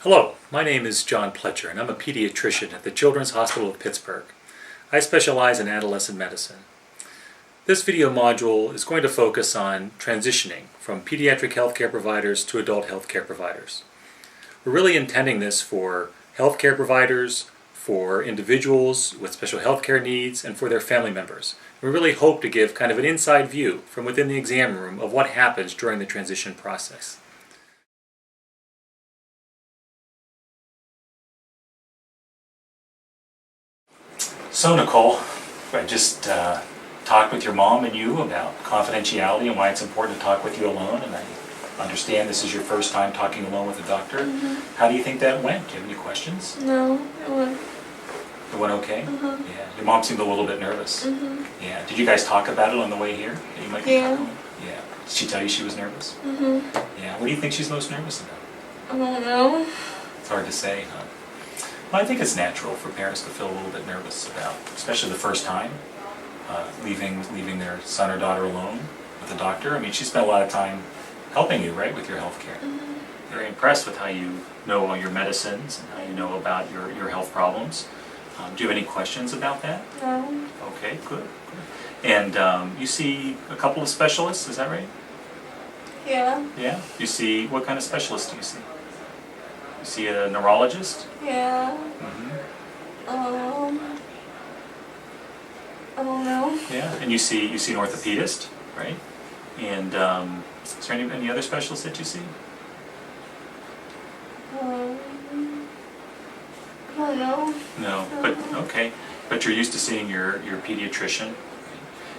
Hello, my name is John Pletcher and I'm a pediatrician at the Children's Hospital of Pittsburgh. I specialize in adolescent medicine. This video module is going to focus on transitioning from pediatric healthcare providers to adult healthcare providers. We're really intending this for healthcare providers, for individuals with special healthcare needs, and for their family members. We really hope to give kind of an inside view from within the exam room of what happens during the transition process. So Nicole, I just talked with your mom and you about confidentiality and why it's important to talk with you alone, and I understand this is your first time talking alone with a doctor. How do you think that went? Do you have any questions? No, it went. It went okay? Yeah. Your mom seemed a little bit nervous. Yeah. Did you guys talk about it on the way here? That you might be talking? Yeah. Did she tell you she was nervous? Yeah. What do you think she's most nervous about? I don't know. It's hard to say, huh? Well, I think it's natural for parents to feel a little bit nervous about, especially the first time, leaving their son or daughter alone with a doctor. I mean, she spent a lot of time helping you, right, with your health care. Very impressed with how you know all your medicines and how you know about your health problems. Do you have any questions about that? No. Okay, good. And you see a couple of specialists, is that right? Yeah. Yeah? You see, what kind of specialist do you see? You see a neurologist? Yeah. I don't know. Yeah, and you see an orthopedist, right? And is there any other specialists that you see? I don't know. No, but okay. But you're used to seeing your pediatrician.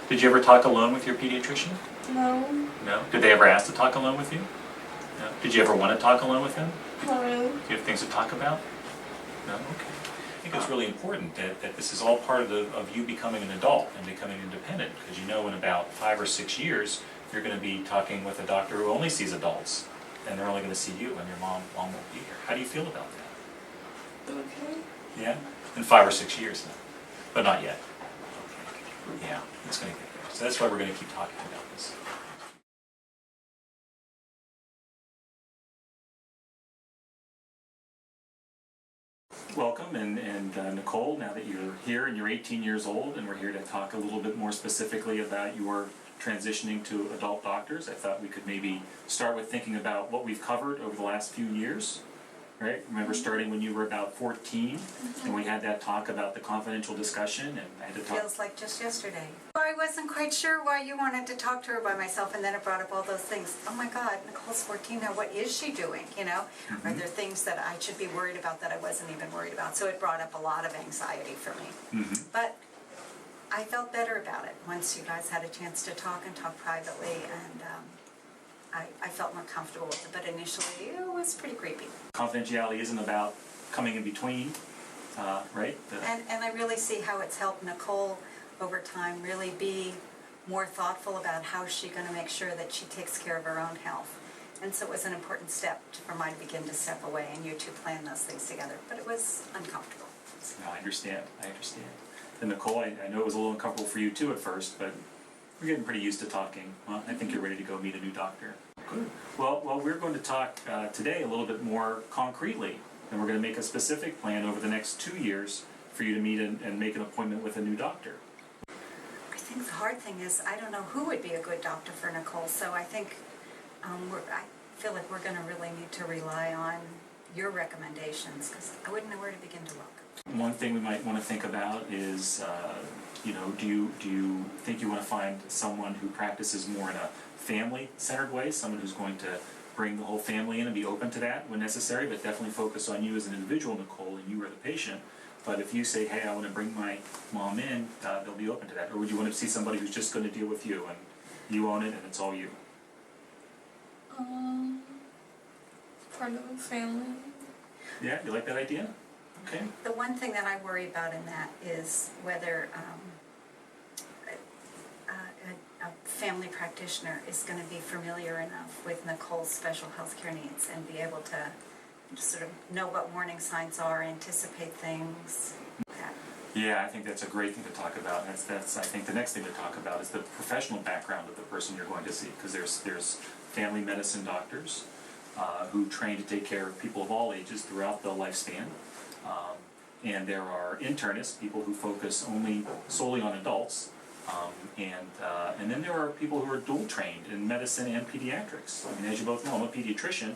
Did you ever talk alone with your pediatrician? No. No. Did they ever ask to talk alone with you? No. Did you ever want to talk alone with them? Not really. Do you have things to talk about? No? Okay. I think it's really important that this is all part of you becoming an adult and becoming independent, because you know in about 5 or 6 years you're going to be talking with a doctor who only sees adults, and they're only going to see you, and your mom won't be here. How do you feel about that? Okay. Yeah? In 5 or 6 years then, but not yet. Okay. Yeah, it's going to get there. So that's why we're going to keep talking about this. Welcome, and Nicole, now that you're here and you're 18 years old and we're here to talk a little bit more specifically about your transitioning to adult doctors, I thought we could maybe start with thinking about what we've covered over the last few years, right? Remember starting when you were about 14 and we had that talk about the confidential discussion, and I had to talk... Feels like just yesterday. I wasn't quite sure why you wanted to talk to her by myself, and then it brought up all those things. Oh my God, Nicole's 14 now, what is she doing, you know? Are there things that I should be worried about that I wasn't even worried about? So it brought up a lot of anxiety for me. But I felt better about it once you guys had a chance to talk and talk privately, and I felt more comfortable with it, but initially it was pretty creepy. Confidentiality isn't about coming in between, right? And I really see how it's helped Nicole over time really be more thoughtful about how she's going to make sure that she takes care of her own health. And so it was an important step for mine to begin to step away and you two plan those things together. But it was uncomfortable. No, I understand. And Nicole, I know it was a little uncomfortable for you too at first, but we're getting pretty used to talking. Well, I think you're ready to go meet a new doctor. Good. Well, we're going to talk today a little bit more concretely, and we're going to make a specific plan over the next 2 years for you to meet and make an appointment with a new doctor. I think the hard thing is I don't know who would be a good doctor for Nicole, so I think I feel like we're going to really need to rely on your recommendations, because I wouldn't know where to begin to look. One thing we might want to think about is, do you think you want to find someone who practices more in a family-centered way, someone who's going to bring the whole family in and be open to that when necessary, but definitely focus on you as an individual, Nicole, and you are the patient. But if you say, hey, I want to bring my mom in, they'll be open to that. Or would you want to see somebody who's just going to deal with you and you own it and it's all you? Part of the family. Yeah, you like that idea? Okay. The one thing that I worry about in that is whether a family practitioner is going to be familiar enough with Nicole's special health care needs and be able to just sort of know what warning signs are, anticipate things. Yeah, I think that's a great thing to talk about. That's I think the next thing to talk about is the professional background of the person you're going to see, because there's family medicine doctors, who train to take care of people of all ages throughout the lifespan. And there are internists, people who focus solely on adults. And then there are people who are dual trained in medicine and pediatrics. I mean, as you both know, I'm a pediatrician,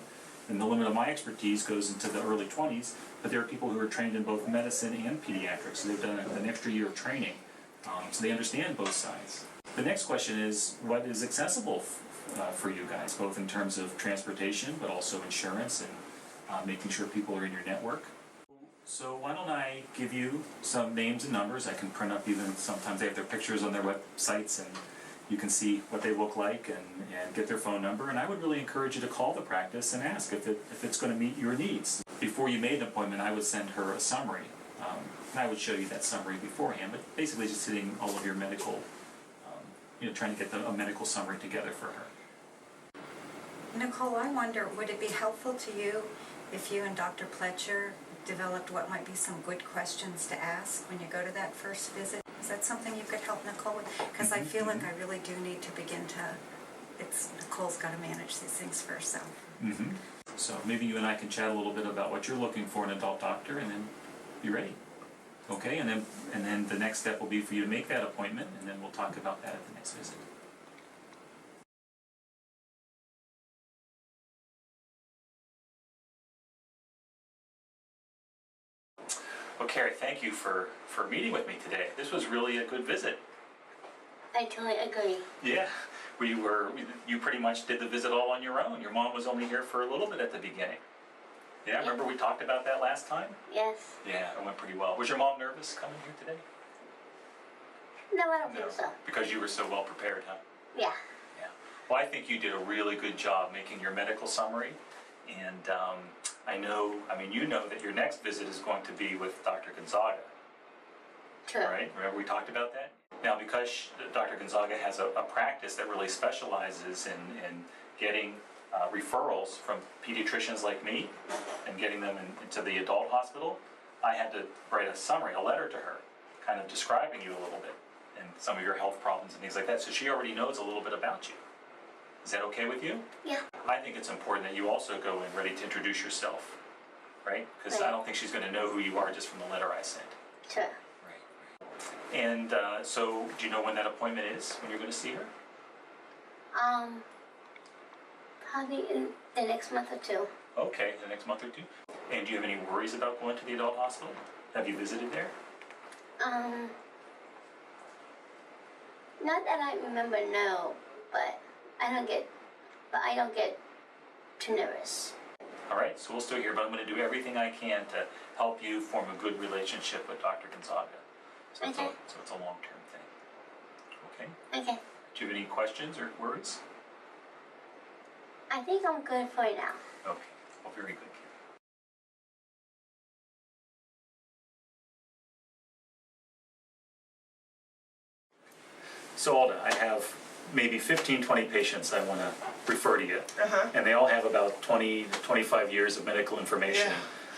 and the limit of my expertise goes into the early 20s, but there are people who are trained in both medicine and pediatrics. So they've done an extra year of training, so they understand both sides. The next question is, what is accessible for you guys, both in terms of transportation, but also insurance and making sure people are in your network? So why don't I give you some names and numbers. I can print up, even sometimes they have their pictures on their websites, and you can see what they look like and get their phone number. And I would really encourage you to call the practice and ask if it's going to meet your needs. Before you made an appointment, I would send her a summary. And I would show you that summary beforehand, but basically just hitting all of your medical, trying to get a medical summary together for her. Nicole, I wonder, would it be helpful to you if you and Dr. Pletcher developed what might be some good questions to ask when you go to that first visit? Is that something you could help Nicole with? Because I feel like I really do need to begin to, Nicole's got to manage these things for herself. Mm-hmm. So maybe you and I can chat a little bit about what you're looking for in an adult doctor, and then be ready. Okay, and then the next step will be for you to make that appointment, and then we'll talk about that at the next visit. Well, Carrie, thank you for meeting with me today. This was really a good visit. I totally agree. Yeah, you pretty much did the visit all on your own. Your mom was only here for a little bit at the beginning. Yeah, remember we talked about that last time? Yes. Yeah, it went pretty well. Was your mom nervous coming here today? No, I don't think so. Because you were so well prepared, huh? Yeah. Yeah. Well, I think you did a really good job making your medical summary. And you know that your next visit is going to be with Dr. Gonzaga. True. Right? Remember we talked about that? Now, because Dr. Gonzaga has a practice that really specializes in getting referrals from pediatricians like me and getting them into the adult hospital, I had to write a letter to her, kind of describing you a little bit and some of your health problems and things like that. So she already knows a little bit about you. Is that okay with you? Yeah. I think it's important that you also go in ready to introduce yourself, right? Because I don't think she's going to know who you are just from the letter I sent. Sure. Right. And so, do you know when that appointment is, when you're going to see her? Probably in the next month or two. Okay, the next month or two. And do you have any worries about going to the adult hospital? Have you visited there? Not that I remember, no, but I don't get too nervous. All right, so we'll still here, but I'm going to do everything I can to help you form a good relationship with Dr. Gonzaga. So Okay. It's a long-term thing. Okay? Okay. Do you have any questions or worries? I think I'm good for now. Okay, well, very good. So Alda, I have maybe 15, 20 patients I want to refer to you. And they all have about 20 to 25 years of medical information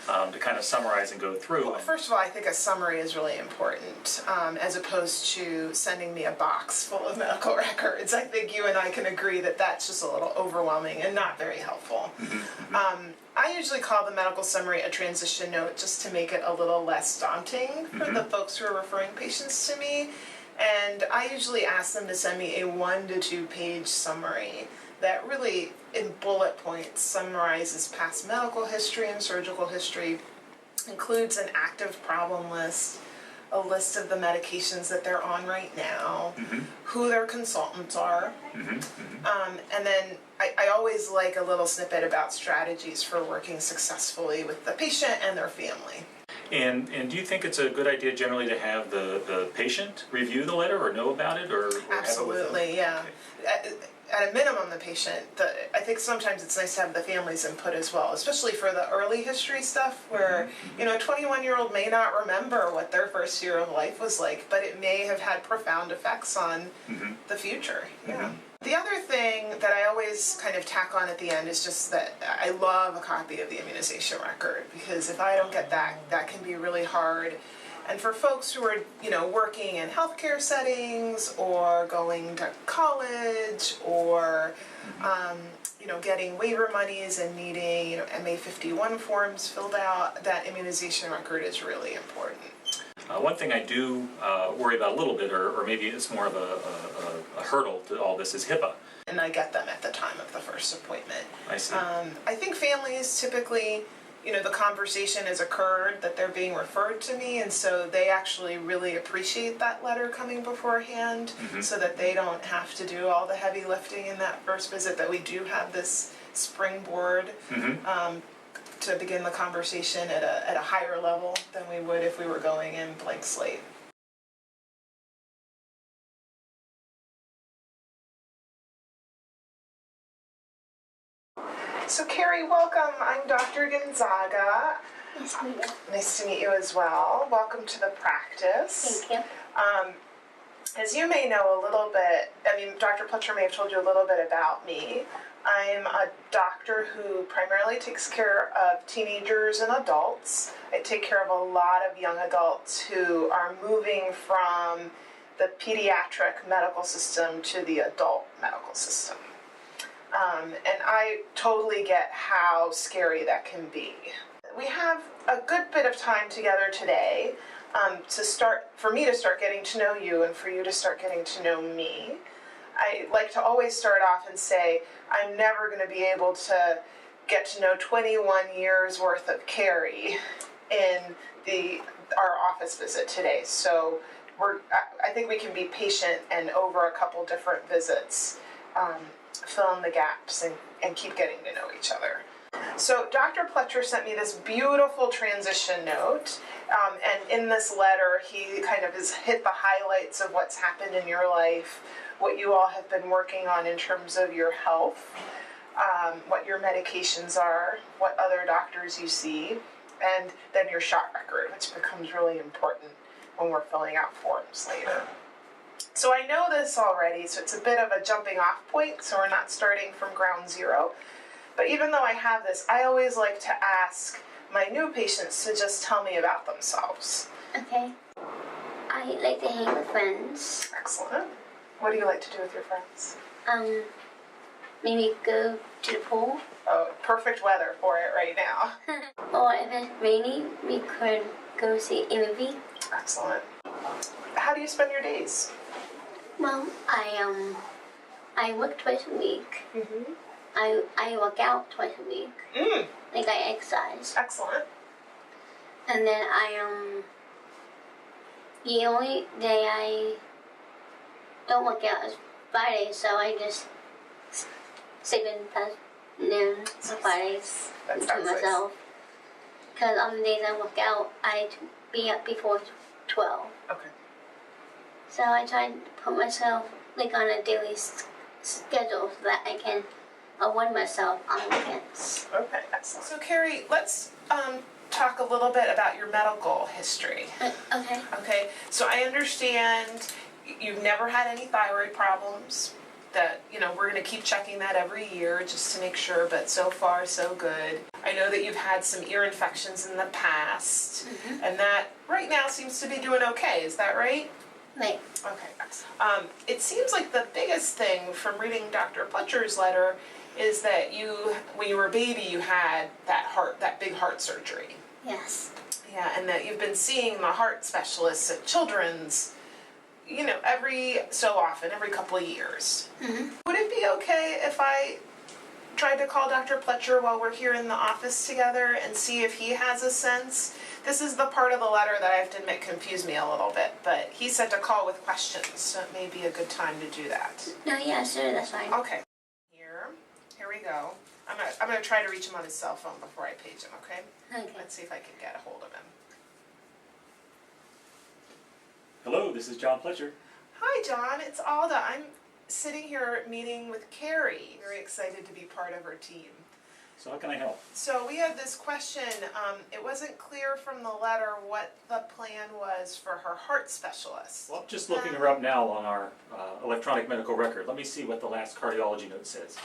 to kind of summarize and go through. Well, first of all, I think a summary is really important, as opposed to sending me a box full of medical records. I think you and I can agree that that's just a little overwhelming and not very helpful. I usually call the medical summary a transition note just to make it a little less daunting for the folks who are referring patients to me. And I usually ask them to send me a 1 to 2 page summary that really, in bullet points, summarizes past medical history and surgical history, includes an active problem list, a list of the medications that they're on right now, who their consultants are, and then I always like a little snippet about strategies for working successfully with the patient and their family. And do you think it's a good idea generally to have the patient review the letter or know about it or Absolutely, yeah. Okay. At a minimum, the patient. I think sometimes it's nice to have the family's input as well, especially for the early history stuff where, a 21-year-old may not remember what their first year of life was like, but it may have had profound effects on the future. Yeah. The other thing that I always kind of tack on at the end is just that I love a copy of the immunization record, because if I don't get that, that can be really hard And for folks who are, working in healthcare settings or going to college or, getting waiver monies and needing, MA51 forms filled out, that immunization record is really important. One thing I do worry about a little bit, or maybe it's more of a hurdle to all this, is HIPAA. And I get them at the time of the first appointment. I see. I think families typically, the conversation has occurred that they're being referred to me, and so they actually really appreciate that letter coming beforehand, so that they don't have to do all the heavy lifting in that first visit, that we do have this springboard to begin the conversation at a higher level than we would if we were going in blank slate. So Carrie, welcome. I'm Dr. Gonzaga. Nice to meet you. Nice to meet you as well. Welcome to the practice. Thank you. As you may know a little bit, Dr. Pletcher may have told you a little bit about me. I'm a doctor who primarily takes care of teenagers and adults. I take care of a lot of young adults who are moving from the pediatric medical system to the adult medical system. And I totally get how scary that can be. We have a good bit of time together today for me to start getting to know you and for you to start getting to know me. I like to always start off and say, I'm never going to be able to get to know 21 years worth of Carrie in our office visit today. So I think we can be patient and over a couple different visits fill in the gaps and keep getting to know each other. So Dr. Pletcher sent me this beautiful transition note, and in this letter he kind of has hit the highlights of what's happened in your life, what you all have been working on in terms of your health, what your medications are, what other doctors you see, and then your shot record, which becomes really important when we're filling out forms later. So I know this already, so it's a bit of a jumping off point, so we're not starting from ground zero. But even though I have this, I always like to ask my new patients to just tell me about themselves. Okay. I like to hang with friends. Excellent. What do you like to do with your friends? Maybe go to the pool. Oh, perfect weather for it right now. Or if it's rainy, we could go see a movie. Excellent. How do you spend your days? Well, I work twice a week. Mm-hmm. I work out twice a week. Like I exercise. Excellent. And then the only day I don't work out is Friday, so I just sleep in past noon on Fridays to myself. Because on the days I work out, I be up before 12. Okay. So I try to put myself like on a daily schedule so that I can avoid myself on weekends. Okay, excellent. So Carrie, let's talk a little bit about your medical history. Okay. Okay, so I understand you've never had any thyroid problems, that, we're going to keep checking that every year just to make sure, but so far so good. I know that you've had some ear infections in the past, and that right now seems to be doing okay, is that right? Right. Okay, excellent. It seems like the biggest thing from reading Dr. Pletcher's letter is that when you were a baby, you had that big heart surgery. Yes. Yeah, and that you've been seeing the heart specialists at Children's, every so often, every couple of years. Would it be okay if I tried to call Dr. Pletcher while we're here in the office together and see if he has a sense? This is the part of the letter that I have to admit confused me a little bit, but he said to call with questions, so it may be a good time to do that. No, yeah, sure, that's fine. Okay. Here we go. I'm gonna try to reach him on his cell phone before I page him, okay? Okay. Let's see if I can get a hold of him. Hello, this is John Pletcher. Hi, John. It's Alda. I'm sitting here meeting with Carrie. Very excited to be part of her team. So how can I help? So we had this question. It wasn't clear from the letter what the plan was for her heart specialist. Well, just looking her up now on our electronic medical record. Let me see what the last cardiology note says.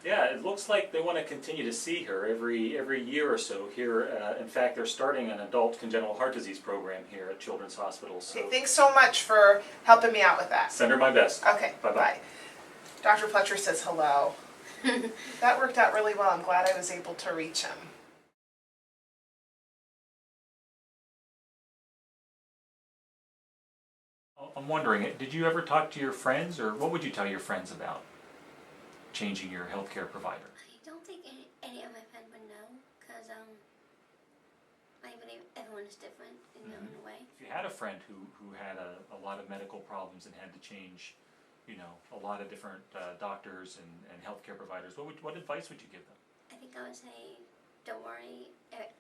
Yeah, it looks like they want to continue to see her every year or so here. In fact, they're starting an adult congenital heart disease program here at Children's Hospital. So Okay, thanks so much for helping me out with that. send her my best. Okay, Bye-bye. bye. Dr. Pletcher says hello. That worked out really well. I'm glad I was able to reach him. I'm wondering, did you ever talk to your friends, or what would you tell your friends about changing your healthcare provider? I don't think any of my friends would know, because I believe everyone is different in their own way. If you had a friend who had a lot of medical problems and had to change, you know, a lot of different doctors and healthcare providers, what advice would you give them? I think I would say, don't worry,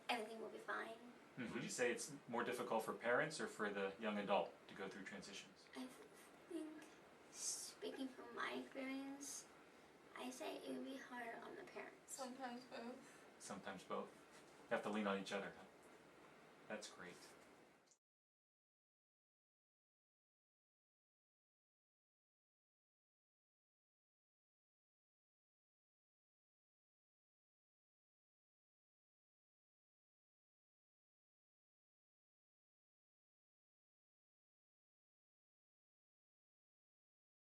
everything will be fine. Would you say it's more difficult for parents or for the young adult to go through transitions? I think, speaking from my experience, I say it would be harder on the parents. Sometimes both. Sometimes both. You have to lean on each other. Huh? That's great.